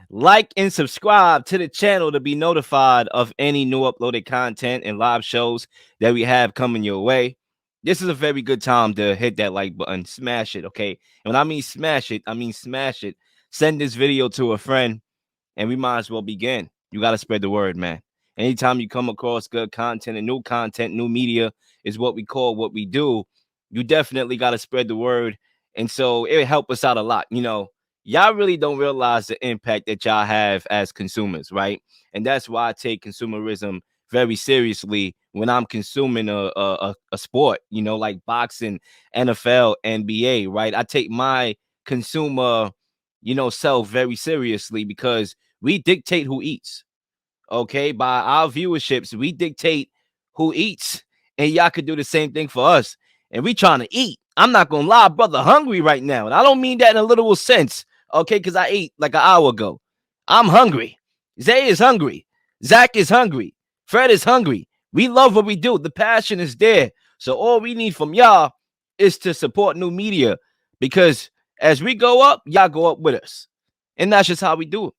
Like and subscribe to the channel to be notified of any new uploaded content and live shows that we have coming your way. This is a very good time to hit that like button, smash it, okay? And when I mean smash it, I mean smash it. Send this video to a friend, and we might as well begin. You got to spread the word, man. Anytime you come across good content and new media is what we call what we do. You definitely got to spread the word. And so it help us out a lot. Y'all really don't realize the impact that y'all have as consumers, right? And that's why I take consumerism very seriously when I'm consuming a sport, like boxing, NFL, NBA, right? I take my consumer, self very seriously because we dictate who eats. Okay, by our viewerships, we dictate who eats, and y'all could do the same thing for us. And we trying to eat. I'm not gonna lie, brother, hungry right now, and I don't mean that in a literal sense. Okay, because I ate like an hour ago. I'm hungry. Zay is hungry. Zach is hungry. Fred is hungry. We love what we do. The passion is there. So all we need from y'all is to support new media because as we go up, y'all go up with us, and that's just how we do it.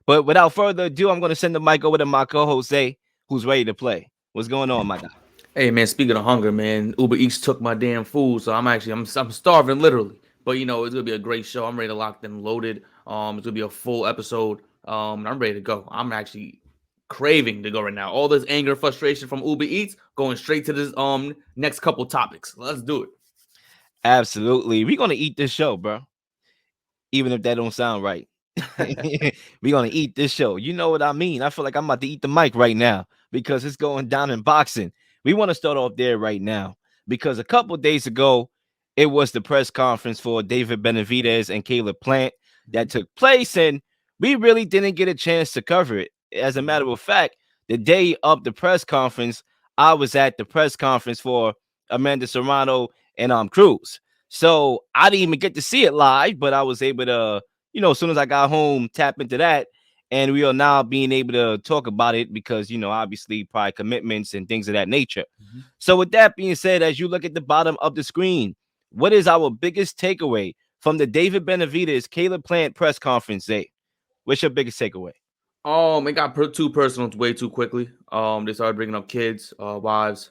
But without further ado, I'm going to send the mic over to my co-host Zay, who's ready to play. What's going on, my guy? Hey man, speaking of hunger, man, Uber Eats took my damn food, so I'm starving literally. But it's gonna be a great show. I'm ready to lock and loaded. It's gonna be a full episode. And I'm ready to go. I'm actually craving to go right now. All this anger, frustration from Uber Eats going straight to this next couple topics. Let's do it. Absolutely. We're going to eat this show, bro. Even if that don't sound right. We're going to eat this show. You know what I mean? I feel like I'm about to eat the mic right now because it's going down in boxing. We want to start off there right now because a couple days ago, it was the press conference for David Benavidez and Caleb Plant that took place, and we really didn't get a chance to cover it. As a matter of fact, the day of the press conference, I was at the press conference for Amanda Serrano and Cruz. So I didn't even get to see it live, but I was able to, as soon as I got home, tap into that. And we are now being able to talk about it because, obviously prior commitments and things of that nature. Mhm. So with that being said, as you look at the bottom of the screen, what is our biggest takeaway from the David Benavidez Caleb Plant press conference day? What's your biggest takeaway? It got too personal way too quickly. They started bringing up kids, wives.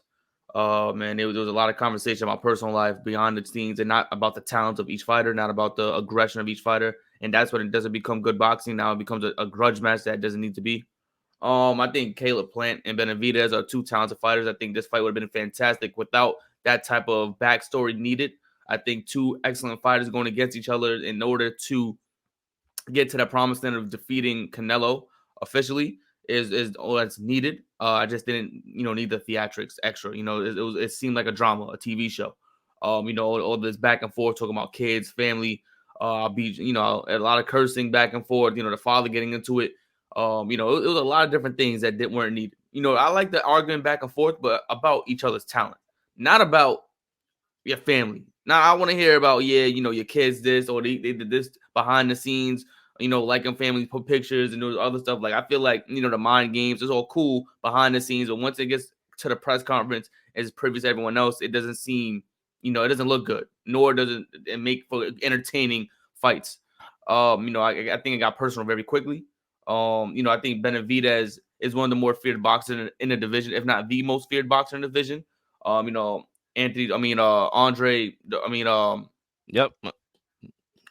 Man, there was a lot of conversation about personal life beyond the scenes, and not about the talents of each fighter, not about the aggression of each fighter. And that's when it doesn't become good boxing. Now it becomes a grudge match that doesn't need to be. I think Caleb Plant and Benavidez are two talented fighters. I think this fight would have been fantastic without that type of backstory needed. I think two excellent fighters going against each other in order to get to the promised land of defeating Canelo officially is all that's needed. I just didn't need the theatrics extra. It seemed like a drama, a TV show. All this back and forth talking about kids, family, a lot of cursing back and forth. The father getting into it. It was a lot of different things that weren't needed. I like the arguing back and forth, but about each other's talent, not about your family. Now I want to hear about your kids this or they did this behind the scenes. Liking family put pictures and those other stuff. Like I feel like the mind games is all cool behind the scenes, but once it gets to the press conference as previous to everyone else, it doesn't seem it doesn't look good, nor does it make for entertaining fights. I think it got personal very quickly. I think Benavidez is one of the more feared boxers in the division, if not the most feared boxer in the division. Anthony, Andre, Yep. it's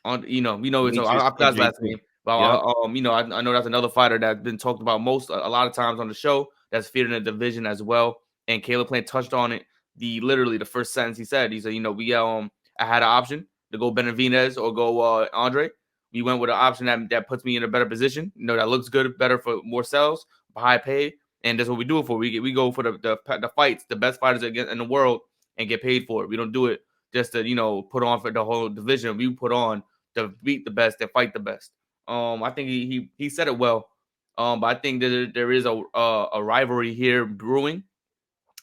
I forgot his Andre last too. name, but Yep. I know that's another fighter that's been talked about a lot of times on the show that's feared in the division as well. And Caleb Plant touched on it. Literally the first sentence he said, we I had an option to go Benavidez or go Andre. We went with an option that puts me in a better position. That looks good, better for more sales, high pay, and that's what we do it for. We go for the fights, the best fighters in the world, and get paid for it. We don't do it just to put on for the whole division. We put on to beat the best and fight the best. I think he said it well. But I think that there is a rivalry here brewing,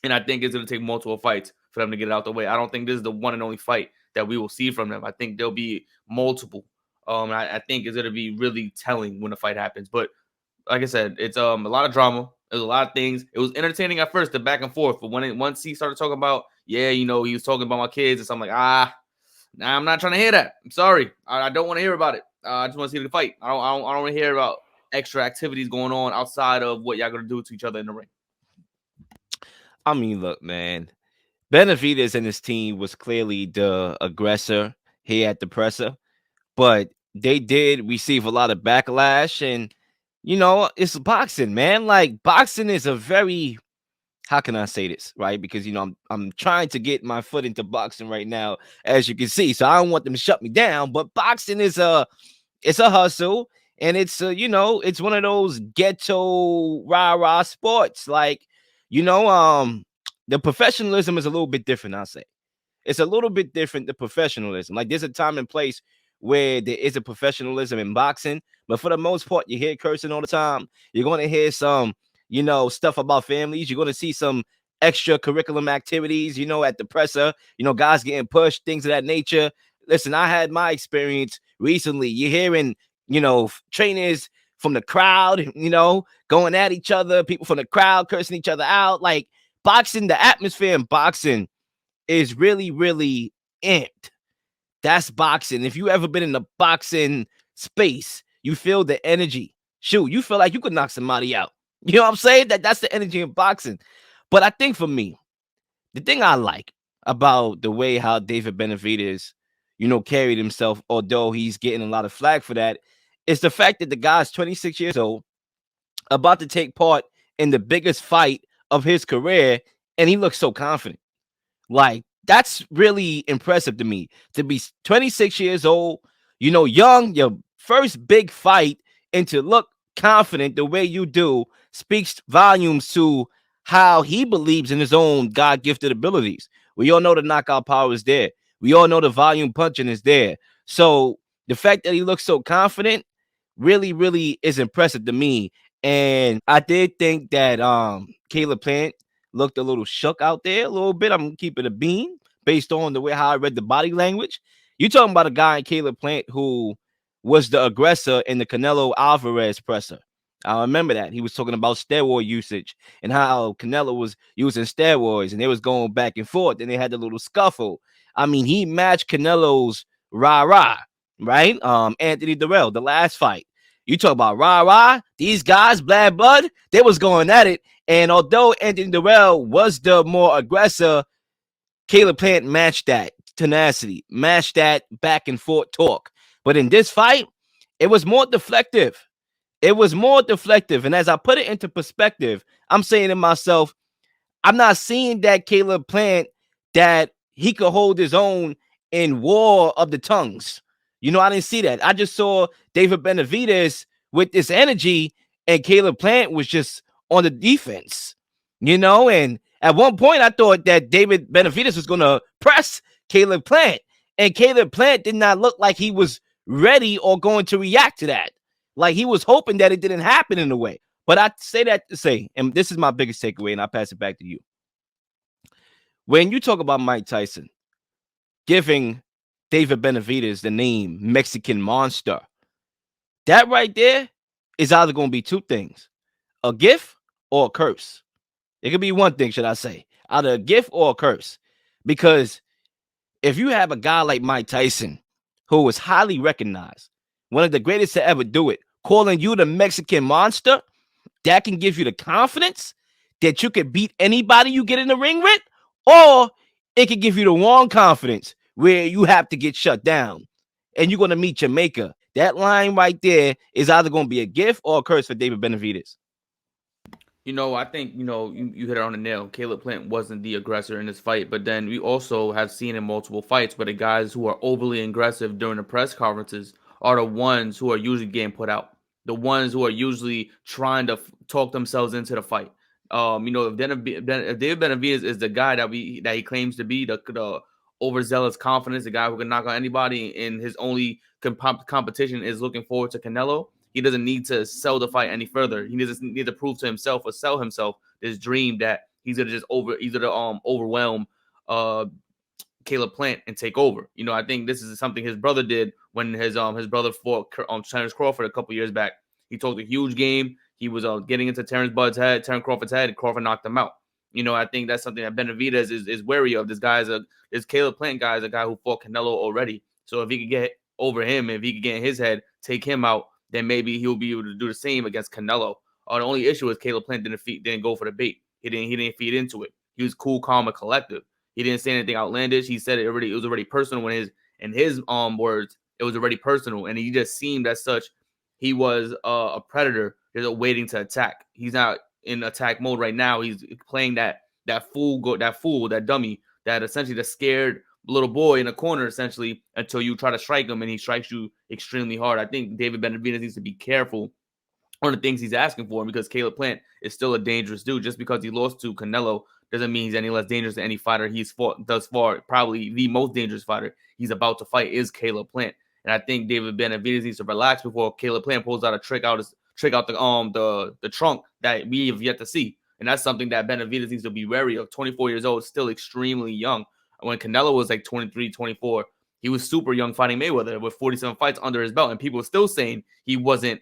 and I think it's going to take multiple fights for them to get it out the way. I don't think this is the one and only fight that we will see from them. I think there'll be multiple. I think it's going to be really telling when the fight happens. But like I said, it's a lot of drama. There's a lot of things. It was entertaining at first, the back and forth. But once he started talking about, he was talking about my kids, and so I'm like, nah, I'm not trying to hear that. I'm sorry. I don't want to hear about it. I just want to see the fight. I don't want to hear about extra activities going on outside of what y'all gonna do to each other in the ring. I mean, look, man. Benavidez and his team was clearly the aggressor here at the presser, but they did receive a lot of backlash. And it's boxing, man. Like, boxing is a very, how can I say this, right? Because I'm trying to get my foot into boxing right now, as you can see. So I don't want them to shut me down. But boxing is it's a hustle, and it's one of those ghetto rah-rah sports. Like, the professionalism is a little bit different, I'll say. It's a little bit different, the professionalism. Like, there's a time and place where there is a professionalism in boxing, but for the most part, you hear cursing all the time. You're going to hear some, stuff about families. You're going to see some extra curriculum activities, at the presser, guys getting pushed, things of that nature. Listen, I had my experience recently. You're hearing, trainers from the crowd, going at each other, people from the crowd cursing each other out. Like, boxing, the atmosphere in boxing is really, really amped. That's boxing. If you ever been in the boxing space, you feel the energy. Shoot, you feel like you could knock somebody out. You know what I'm saying? That's the energy in boxing. But I think for me, the thing I like about the way how David Benavidez, carried himself, although he's getting a lot of flack for that, is the fact that the guy's 26 years old, about to take part in the biggest fight of his career, and he looks so confident. Like, that's really impressive to me, to be 26 years old, young, your first big fight, and to look confident the way you do speaks volumes to how he believes in his own God-gifted abilities. We all know the knockout power is there. We all know the volume punching is there. So the fact that he looks so confident really, really is impressive to me. And I did think that Caleb Plant looked a little shook out there a little bit. I'm keeping a bean based on the way how I read the body language. You talking about a guy in Caleb Plant who was the aggressor in the Canelo Alvarez presser. I remember that. He was talking about steroid usage and how Canelo was using steroids and they was going back and forth and they had the little scuffle. I mean, he matched Canelo's rah-rah, right? Anthony Durrell, the last fight. You talk about rah-rah, these guys, bad blood, they was going at it. And although Anthony Durrell was the more aggressor, Caleb Plant matched that tenacity, matched that back and forth talk. But in this fight, it was more deflective. It was more deflective. And as I put it into perspective, I'm saying to myself, I'm not seeing that Caleb Plant that he could hold his own in War of the Tongues. I didn't see that. I just saw David Benavidez with this energy, and Caleb Plant was just on the defense, and at one point I thought that David Benavidez was going to press Caleb Plant, and Caleb Plant did not look like he was ready or going to react to that. Like, he was hoping that it didn't happen in a way. But I say that to say, and this is my biggest takeaway, and I'll pass it back to you. When you talk about Mike Tyson giving David Benavidez the name Mexican Monster, that right there is either going to be two things, a gift or a curse. It could be one thing, should I say, either a gift or a curse. Because if you have a guy like Mike Tyson, who is highly recognized, one of the greatest to ever do it, calling you the Mexican Monster, that can give you the confidence that you can beat anybody you get in the ring with, or it can give you the wrong confidence where you have to get shut down and you're going to meet your maker. That line right there is either going to be a gift or a curse for David Benavidez. I think, you hit it on the nail. Caleb Plant wasn't the aggressor in this fight, but then we also have seen in multiple fights where the guys who are overly aggressive during the press conferences are the ones who are usually getting put out. The ones who are usually trying to talk themselves into the fight. If David Benavidez is the guy that he claims to be, the overzealous confidence, the guy who can knock on anybody, and his only competition is looking forward to Canelo, he doesn't need to sell the fight any further. He doesn't need to prove to himself or sell himself this dream that he's gonna just overwhelm Caleb Plant and take over. I think this is something his brother did when his brother fought Terrence Crawford a couple years back. He talked a huge game. He was getting into Terrence Crawford's head, and Crawford knocked him out. I think that's something that Benavidez is wary of. This Caleb Plant guy is a guy who fought Canelo already. So if he could get over him, if he could get in his head, take him out, then maybe he'll be able to do the same against Canelo. The only issue is Caleb Plant didn't go for the bait. He didn't feed into it. He was cool, calm, and collective. He didn't say anything outlandish. He said it was already personal in his words. It was already personal, and he just seemed as such. He was a predator, just waiting to attack. He's not in attack mode right now. He's playing that dummy, that essentially the scared little boy in a corner, essentially, until you try to strike him and he strikes you extremely hard. I think David Benavidez needs to be careful on the things he's asking for, because Caleb Plant is still a dangerous dude. Just because he lost to Canelo doesn't mean he's any less dangerous than any fighter he's fought thus far. Probably the most dangerous fighter he's about to fight is Caleb Plant. And I think David Benavidez needs to relax before Caleb Plant pulls out a trick out the trunk that we have yet to see. And that's something that Benavidez needs to be wary of. 24 years old, still extremely young. When Canelo was like 23, 24, he was super young fighting Mayweather with 47 fights under his belt, and people were still saying he wasn't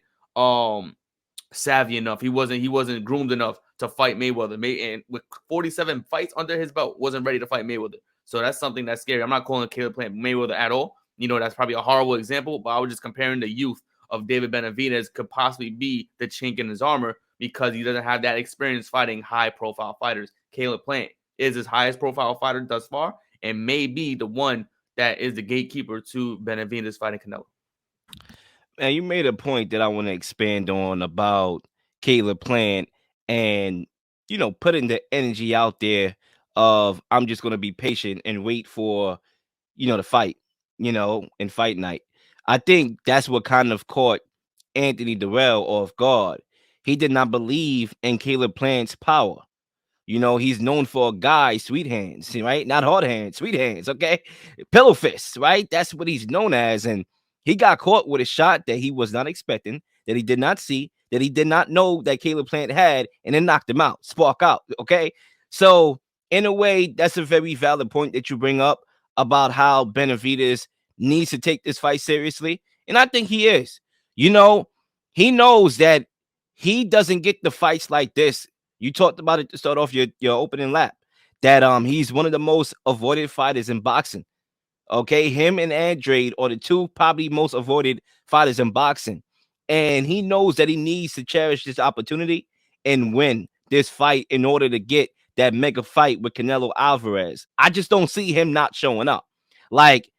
savvy enough. He wasn't groomed enough to fight Mayweather. And with 47 fights under his belt, wasn't ready to fight Mayweather. So that's something that's scary. I'm not calling Caleb Plant Mayweather at all. That's probably a horrible example, but I was just comparing the youth of David Benavidez could possibly be the chink in his armor because he doesn't have that experience fighting high-profile fighters. Caleb Plant is his highest-profile fighter thus far, and may be the one that is the gatekeeper to Benavidez fighting Canelo. And you made a point that I want to expand on about Caleb Plant and, putting the energy out there of I'm just going to be patient and wait for, the fight, and fight night. I think that's what kind of caught Anthony Durrell off guard. He did not believe in Caleb Plant's power. He's known for a guy, sweet hands, right? Not hard hands, sweet hands, okay? Pillow fists, right? That's what he's known as. And he got caught with a shot that he was not expecting, that he did not see, that he did not know that Caleb Plant had, and then knocked him out, spark out, okay? So, in a way, that's a very valid point that you bring up about how Benavidez needs to take this fight seriously. And I think he is. He knows that he doesn't get the fights like this. You talked about it to start off your opening lap, that he's one of the most avoided fighters in boxing. Okay, him and Andrade are the two probably most avoided fighters in boxing. And he knows that he needs to cherish this opportunity and win this fight in order to get that mega fight with Canelo Alvarez. I just don't see him not showing up. Like,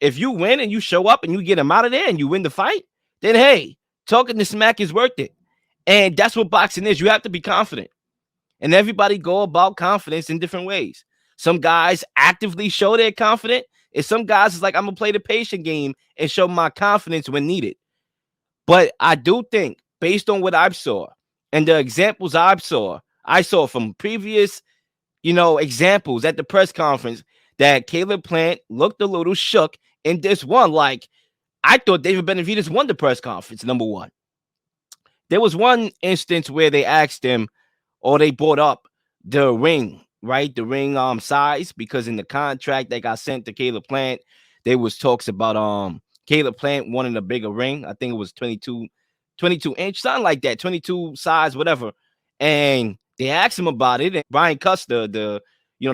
if you win and you show up and you get him out of there and you win the fight, then hey, talking the smack is worth it. And that's what boxing is. You have to be confident. And everybody go about confidence in different ways. Some guys actively show they're confident, and some guys is like, I'm going to play the patient game and show my confidence when needed. But I do think, based on what I saw and the examples I saw from previous, examples at the press conference, that Caleb Plant looked a little shook in this one. Like, I thought David Benavidez won the press conference, number one. There was one instance where they asked him, or they brought up the ring, right? The ring size, because in the contract that got sent to Caleb Plant, there was talks about Caleb Plant wanting a bigger ring. I think it was 22 inch, something like that, 22 size, whatever. And they asked him about it. And Brian Custer, the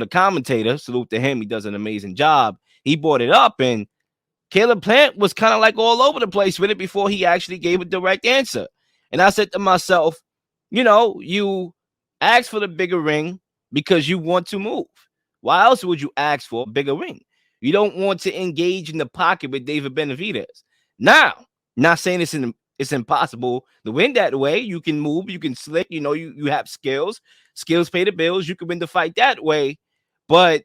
commentator, salute to him, he does an amazing job. He brought it up, and Caleb Plant was kind of like all over the place with it before he actually gave a direct answer. And I said to myself, you ask for the bigger ring because you want to move. Why else would you ask for a bigger ring? You don't want to engage in the pocket with David Benavidez. Now, not saying it's impossible to win that way. You can move, you can slick, you have skills. Skills pay the bills. You can win the fight that way. But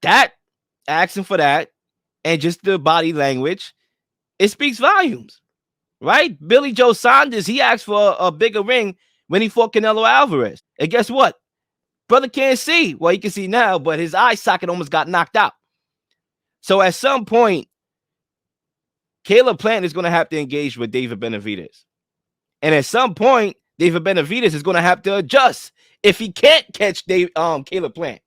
that, asking for that, and just the body language, it speaks volumes, right? Billy Joe Saunders, he asked for a bigger ring when he fought Canelo Alvarez. And guess what? Brother can't see. Well, he can see now, but his eye socket almost got knocked out. So at some point, Caleb Plant is going to have to engage with David Benavidez. And at some point, David Benavidez is going to have to adjust if he can't catch Caleb Plant.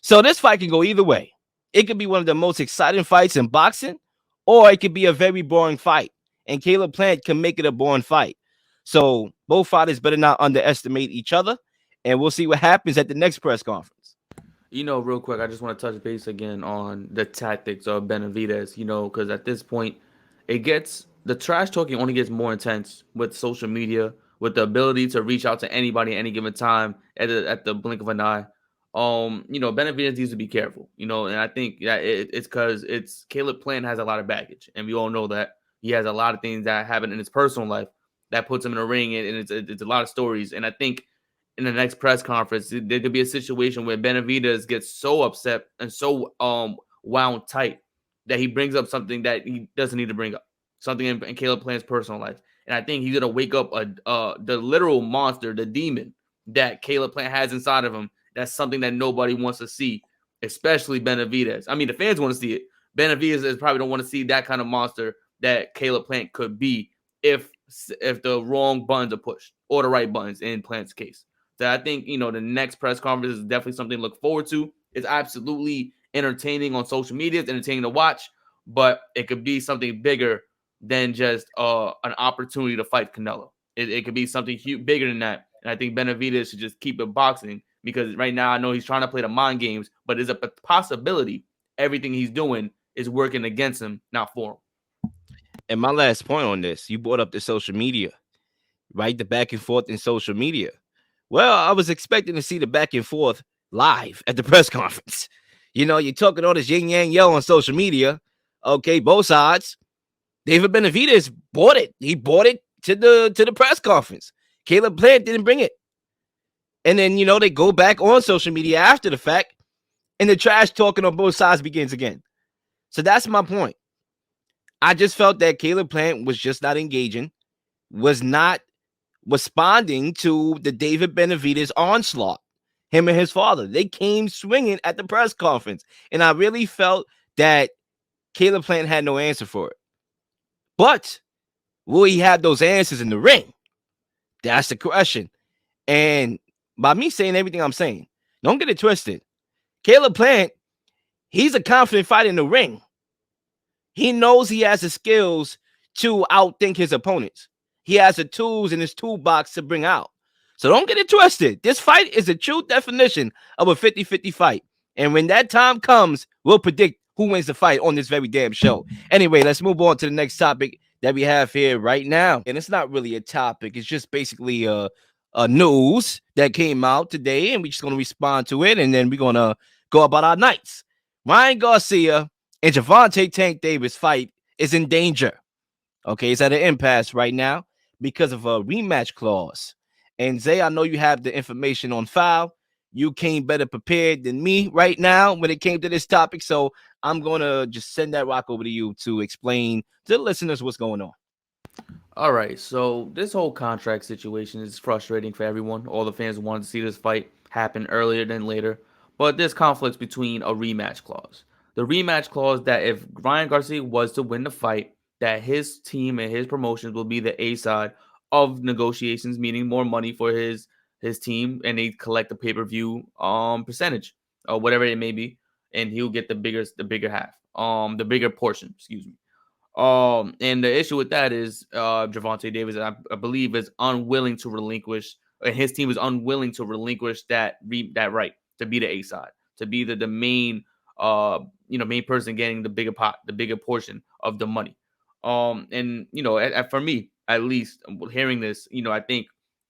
So this fight can go either way. It could be one of the most exciting fights in boxing, or it could be a very boring fight. And Caleb Plant can make it a boring fight. So both fighters better not underestimate each other. And we'll see what happens at the next press conference. Real quick, I just want to touch base again on the tactics of Benavidez, because at this point, The trash talking only gets more intense with social media, with the ability to reach out to anybody at any given time at the blink of an eye. Benavidez needs to be careful, and I think that it's because Caleb Plant has a lot of baggage, and we all know that he has a lot of things that happen in his personal life that puts him in a ring, and it's a lot of stories. And I think in the next press conference, there could be a situation where Benavidez gets so upset and so wound tight that he brings up something that he doesn't need to bring up, something in Caleb Plant's personal life. And I think he's gonna wake up the literal monster, the demon that Caleb Plant has inside of him. That's something that nobody wants to see, especially Benavidez. I mean, the fans want to see it. Benavidez probably don't want to see that kind of monster that Caleb Plant could be if the wrong buttons are pushed or the right buttons in Plant's case. So I think the next press conference is definitely something to look forward to. It's absolutely entertaining on social media. It's entertaining to watch, but it could be something bigger than just an opportunity to fight Canelo. It could be something bigger than that. And I think Benavidez should just keep it boxing because right now I know he's trying to play the mind games, but there's a possibility everything he's doing is working against him, not for him. And my last point on this, you brought up the social media, right? The back and forth in social media. Well, I was expecting to see the back and forth live at the press conference. You're talking all this yin yang yo on social media. Okay, both sides. David Benavidez bought it. He bought it to the press conference. Caleb Plant didn't bring it. And then, they go back on social media after the fact, and the trash talking on both sides begins again. So that's my point. I just felt that Caleb Plant was just not engaging, was not responding to the David Benavidez onslaught. Him and his father, they came swinging at the press conference. And I really felt that Caleb Plant had no answer for it. But will he have those answers in the ring? That's the question. And by me saying everything I'm saying, don't get it twisted. Caleb Plant, he's a confident fighter in the ring. He knows he has the skills to outthink his opponents. He has the tools in his toolbox to bring out. So don't get it twisted. This fight is the true definition of a 50-50 fight. And when that time comes, we'll predict who wins the fight on this very damn show. Anyway, let's move on to the next topic that we have here right now. And it's not really a topic. It's just basically a news that came out today, and we're just going to respond to it, and then we're going to go about our nights. Ryan Garcia and Gervonta Tank Davis fight is in danger. Okay, it's at an impasse right now because of a rematch clause. And Zay, I know you have the information on file. You came better prepared than me right now when it came to this topic. So I'm going to just send that rock over to you to explain to the listeners what's going on. All right, so this whole contract situation is frustrating for everyone. All the fans wanted to see this fight happen earlier than later, but there's conflicts between a rematch clause. The rematch clause that if Ryan Garcia was to win the fight, that his team and his promotions will be the A side of negotiations, meaning more money for his team, and they collect the pay-per-view percentage or whatever it may be, and he'll get the bigger half, the bigger portion, excuse me. And the issue with that is Gervonta Davis, I believe, is unwilling to relinquish, and his team is unwilling to relinquish that right to be the A side, to be the main main person getting the bigger pot, the bigger portion of the money. And for me, at least, hearing this, I think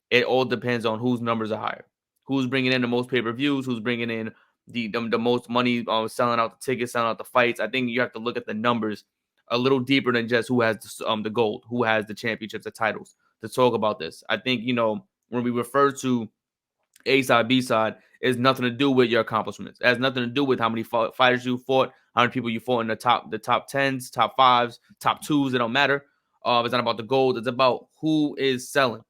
it all depends on whose numbers are higher, who's bringing in the most pay-per-views, who's bringing in the most money, selling out the tickets, selling out the fights. I think you have to look at the numbers a little deeper than just who has the gold, who has the championships, the titles to talk about this. I think, when we refer to A side, B side, it's nothing to do with your accomplishments. It has nothing to do with how many fighters you fought, how many people you fought in the top 10s, top 5s, top 2s. It don't matter. It's not about the gold. It's about who is selling.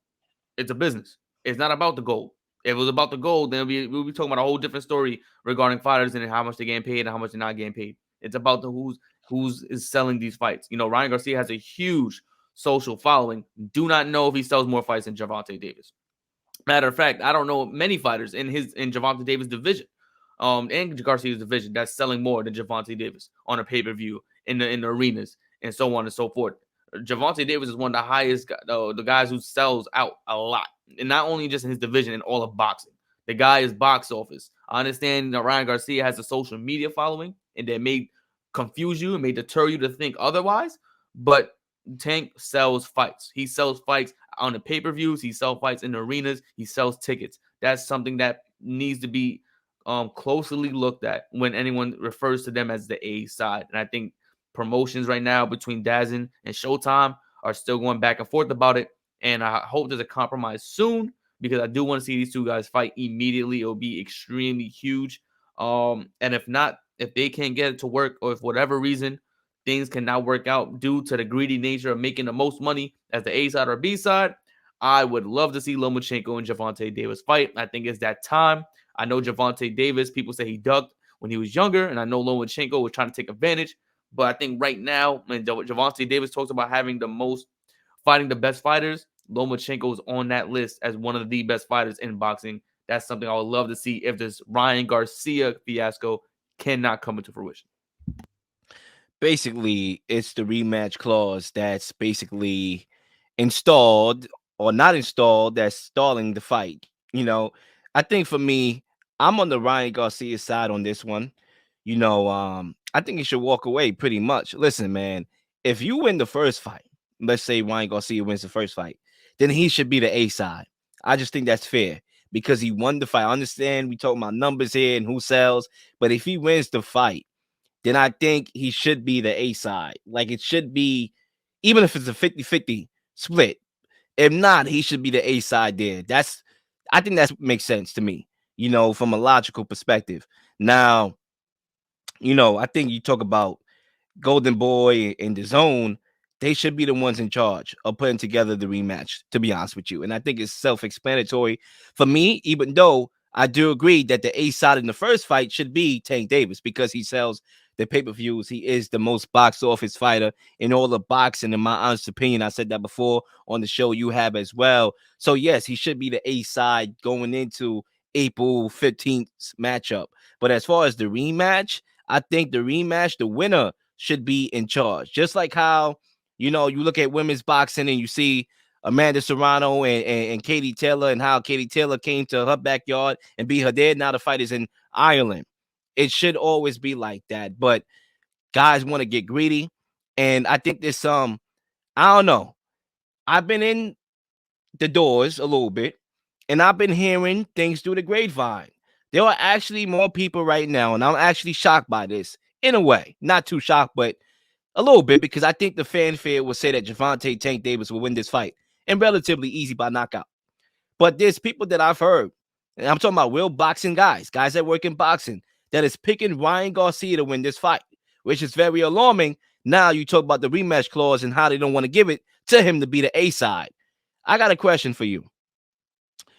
It's a business. It's not about the gold. If it was about the gold, then we'll be talking about a whole different story regarding fighters and how much they're getting paid and how much they're not getting paid. It's about the who's is selling these fights. Ryan Garcia has a huge social following. Do not know if he sells more fights than Gervonta Davis. Matter of fact, I don't know many fighters in Gervonta Davis division, and Garcia's division that's selling more than Gervonta Davis on a pay-per-view in the arenas and so on and so forth. Gervonta Davis is one of the highest, the guys who sells out a lot, and not only just in his division, in all of boxing. The guy is box office. I understand that Ryan Garcia has a social media following, and that may confuse you and may deter you to think otherwise. But Tank sells fights. He sells fights on the pay-per-views. He sells fights in the arenas. He sells tickets. That's something that needs to be closely looked at when anyone refers to them as the A side. And I think promotions right now between DAZN and Showtime are still going back and forth about it. And I hope there's a compromise soon because I do want to see these two guys fight immediately. It'll be extremely huge. And if not, if they can't get it to work, or if whatever reason things cannot work out due to the greedy nature of making the most money as the A side or B side, I would love to see Lomachenko and Gervonta Davis fight. I think it's that time. I know Gervonta Davis, people say he ducked when he was younger, and I know Lomachenko was trying to take advantage. But I think right now, when Gervonta Davis talks about having the most fighting the best fighters, Lomachenko is on that list as one of the best fighters in boxing. That's something I would love to see if this Ryan Garcia fiasco cannot come into fruition. Basically, it's the rematch clause that's basically installed or not installed that's stalling the fight. I think for me, I'm on the Ryan Garcia side on this one. I think he should walk away pretty much. Listen, man, if you win the first fight, let's say Ryan Garcia wins the first fight, then he should be the A side. I just think that's fair because he won the fight. I understand we talking about numbers here and who sells, but if he wins the fight, then I think he should be the A side. Like it should be, even if it's a 50-50 split. If not, he should be the A side there. I think that makes sense to me, from a logical perspective. Now, I think you talk about Golden Boy and the Zone, they should be the ones in charge of putting together the rematch, to be honest with you. And I think it's self-explanatory for me, even though I do agree that the A side in the first fight should be Tank Davis because he sells the pay-per-views. He is the most box office fighter in all of boxing, in my honest opinion. I said that before on the show you have as well. So, yes, he should be the A side going into April 15th matchup. But as far as the rematch, I think the rematch, the winner should be in charge. Just like how, you look at women's boxing and you see Amanda Serrano and Katie Taylor and how Katie Taylor came to her backyard and beat her there. Now the fight is in Ireland. It should always be like that. But guys want to get greedy. And I think there's I don't know. I've been in the doors a little bit and I've been hearing things through the grapevine. There are actually more people right now, and I'm actually shocked by this in a way. Not too shocked, but a little bit, because I think the fanfare will say that Gervonta Tank Davis will win this fight and relatively easy by knockout. But there's people that I've heard, and I'm talking about real boxing guys that work in boxing, that is picking Ryan Garcia to win this fight, which is very alarming. Now you talk about the rematch clause and how they don't want to give it to him to be the A side. I got a question for you.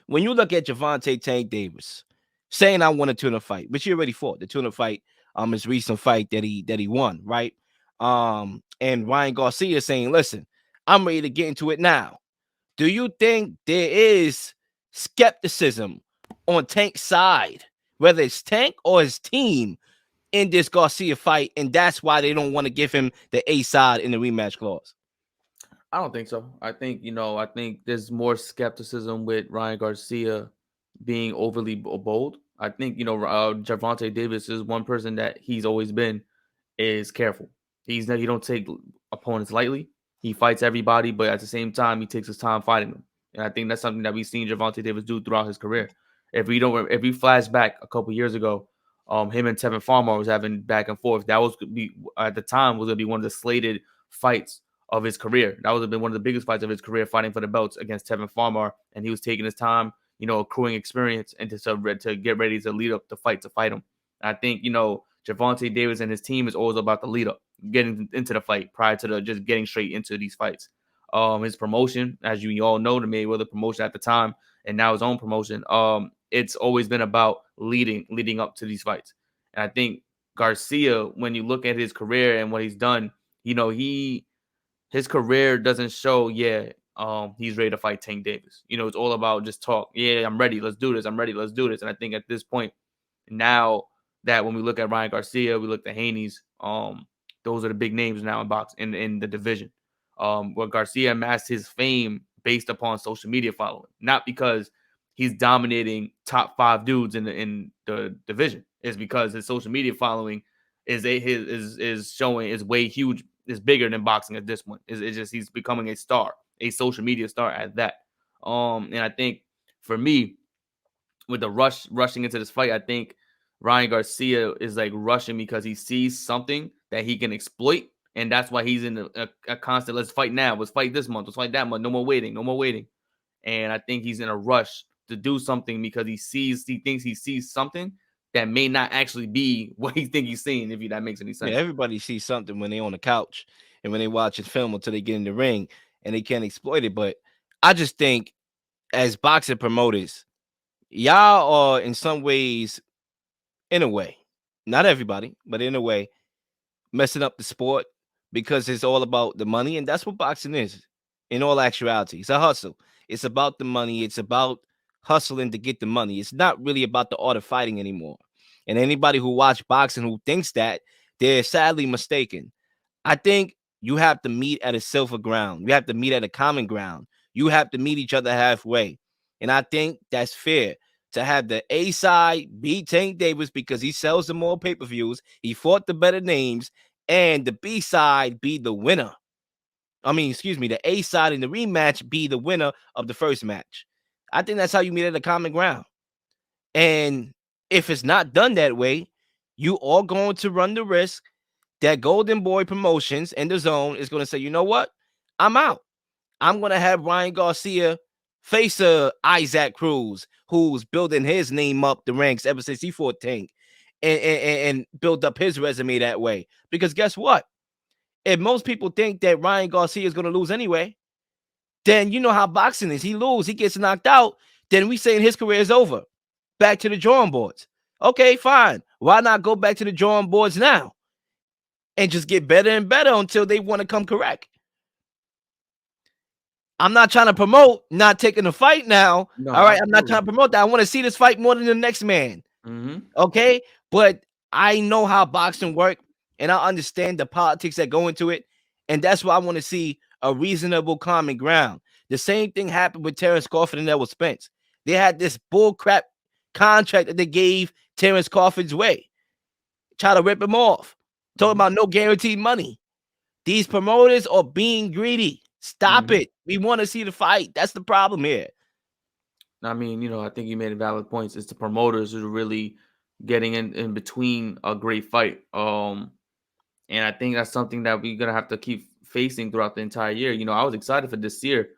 When you look at Gervonta Tank Davis saying I want a tuna fight, which he already fought, the tuna fight, his recent fight that he won, right? And Ryan Garcia saying, listen, I'm ready to get into it now. Do you think there is skepticism on Tank's side, whether it's Tank or his team, in this Garcia fight, and that's why they don't want to give him the A side in the rematch clause? I don't think so. I think, I think there's more skepticism with Ryan Garcia being overly bold. I think, Gervonta Davis is one person that he's always been is careful. He don't take opponents lightly. He fights everybody, but at the same time, he takes his time fighting them. And I think that's something that we've seen Gervonta Davis do throughout his career. If we flash back a couple years ago, him and Tevin Farmer was having back and forth. That was at the time was gonna be one of the slated fights of his career. That would have been one of the biggest fights of his career, fighting for the belts against Tevin Farmer, and he was taking his time, accruing experience and to get ready to lead up the fight to fight him. And I think Gervonta Davis and his team is always about the lead up, getting into the fight prior to just getting straight into these fights. His promotion, as you all know, the Mayweather promotion at the time, and now his own promotion. It's always been about leading up to these fights. And I think Garcia, when you look at his career and what he's done, his career doesn't show, he's ready to fight Tank Davis. It's all about just talk. Yeah, I'm ready. Let's do this. I'm ready. Let's do this. And I think at this point, now that when we look at Ryan Garcia, we look at Haney's, those are the big names now in the division. Where Garcia amassed his fame based upon social media following, not because he's dominating top 5 dudes in the division. It's because his social media following is showing is way huge is bigger than boxing at this point. It's just he's becoming a star, a social media star at that. And I think for me, with the rushing into this fight, I think Ryan Garcia is like rushing because he sees something that he can exploit, and that's why he's in a constant. Let's fight now. Let's fight this month. Let's fight that month. No more waiting. No more waiting. And I think he's in a rush to do something because he thinks he sees something that may not actually be what he think he's seeing. If that makes any Yeah, sense. everybody sees something when they on the couch and when they watch his film until they get in the ring and they can't exploit it. But I just think as boxing promoters, y'all are in some ways, in a way, not everybody, but in a way, messing up the sport because it's all about the money, and that's what boxing is. In all actuality, it's a hustle. It's about the money. It's about hustling to get the money. It's not really about the art of fighting anymore. And anybody who watch boxing who thinks that, they're sadly mistaken. I think you have to meet at a silver ground. You have to meet at a common ground. You have to meet each other halfway. And I think that's fair to have the A side beat Tank Davis because he sells the more pay-per-views. He fought the better names, and the B side be the winner. I mean, excuse me, the A side in the rematch be the winner of the first match. I think that's how you meet at a common ground. And if it's not done that way, you are going to run the risk that Golden Boy Promotions and the Zone is going to say, you know what? I'm out. I'm going to have Ryan Garcia face Isaac Cruz, who's building his name up the ranks ever since he fought Tank, and build up his resume that way. Because guess what? If most people think that Ryan Garcia is going to lose anyway, then you know how boxing is. He loses, he gets knocked out, then we saying his career is over. Back to the drawing boards. Okay, fine. Why not go back to the drawing boards now and just get better and better until they want to come correct? I'm not trying to promote not taking the fight now. No, All right, I'm not absolutely. trying to promote that. I want to see this fight more than the next man. Mm-hmm. Okay, but I know how boxing works, and I understand the politics that go into it, and that's why I want to see a reasonable common ground. The same thing happened with Terrence Crawford and Errol Spence. They had this bull crap contract that they gave Terrence Crawford's way, try to rip him off, talking about no guaranteed money. These promoters are being greedy. Stop it. We want to see the fight. That's the problem here. I mean, I think you made valid points. It's the promoters who are really getting in between a great fight. And I think that's something that we're gonna have to keep facing throughout the entire year. I was excited for this year.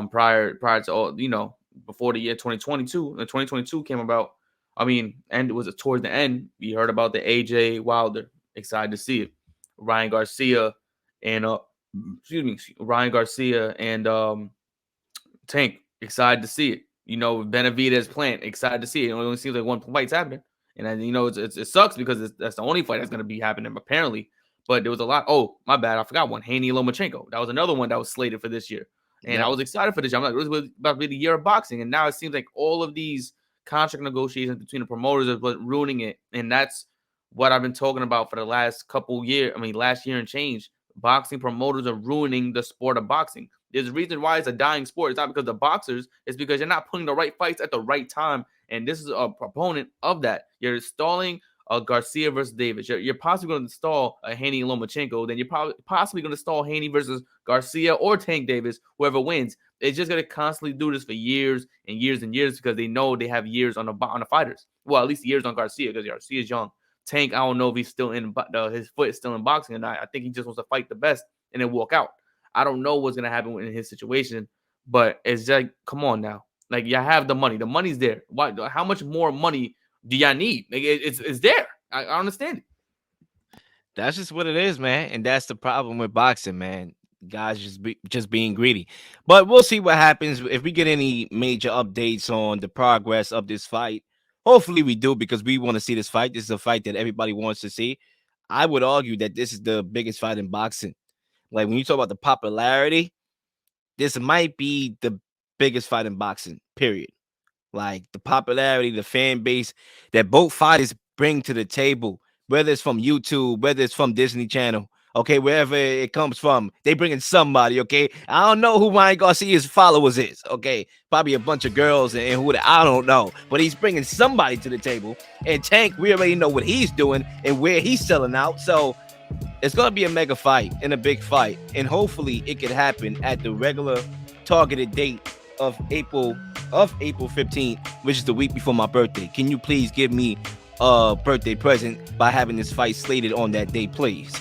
Prior to all, before the year 2022, and 2022 came about. I mean, and it was towards the end. We heard about the AJ Wilder. Excited to see it. Ryan Garcia and Ryan Garcia and Tank. Excited to see it. Benavidez Plant. Excited to see it. It only seems like one fight's happening, and then it sucks because that's the only fight that's going to be happening apparently. But there was a lot. Oh, my bad. I forgot one. Haney Lomachenko. That was another one that was slated for this year. And I was excited for this year. I'm like, this was about to be the year of boxing. And now it seems like all of these contract negotiations between the promoters is what's ruining it. And that's what I've been talking about for the last couple years. I mean, last year and change. Boxing promoters are ruining the sport of boxing. There's a reason why it's a dying sport. It's not because of boxers. It's because you're not putting the right fights at the right time. And this is a proponent of that. You're stalling Garcia versus Davis. You're possibly going to stall Haney and Lomachenko. Then you're possibly going to stall Haney versus Garcia or Tank Davis, whoever wins. It's just going to constantly do this for years and years and years because they know they have years on the fighters. Well, at least years on Garcia because Garcia is young. Tank, I don't know if he's still in his foot is still in boxing or not. I think he just wants to fight the best and then walk out. I don't know what's going to happen in his situation, but it's just like, come on now. Like, you have the money. The money's there. Why? How much more money do y'all need? Like, it's there. I understand it. That's just what it is, man. And that's the problem with boxing, man. Guys just being greedy. But we'll see what happens if we get any major updates on the progress of this fight. Hopefully we do because we want to see this fight. This is a fight that everybody wants to see. I would argue that this is the biggest fight in boxing. Like when you talk about the popularity, this might be the biggest fight in boxing, period. Like the popularity, the fan base that both fighters bring to the table, whether it's from YouTube, whether it's from Disney Channel, okay, wherever it comes from, they bring in somebody, okay? I don't know who Ryan Garcia's followers is, okay? Probably a bunch of girls and who I don't know, but he's bringing somebody to the table. And Tank, we already know what he's doing and where he's selling out. So It's gonna be a mega fight and a big fight, and hopefully it could happen at the regular targeted date of April 15th, which is the week before my birthday. Can you please give me a birthday present by having this fight slated on that day, please?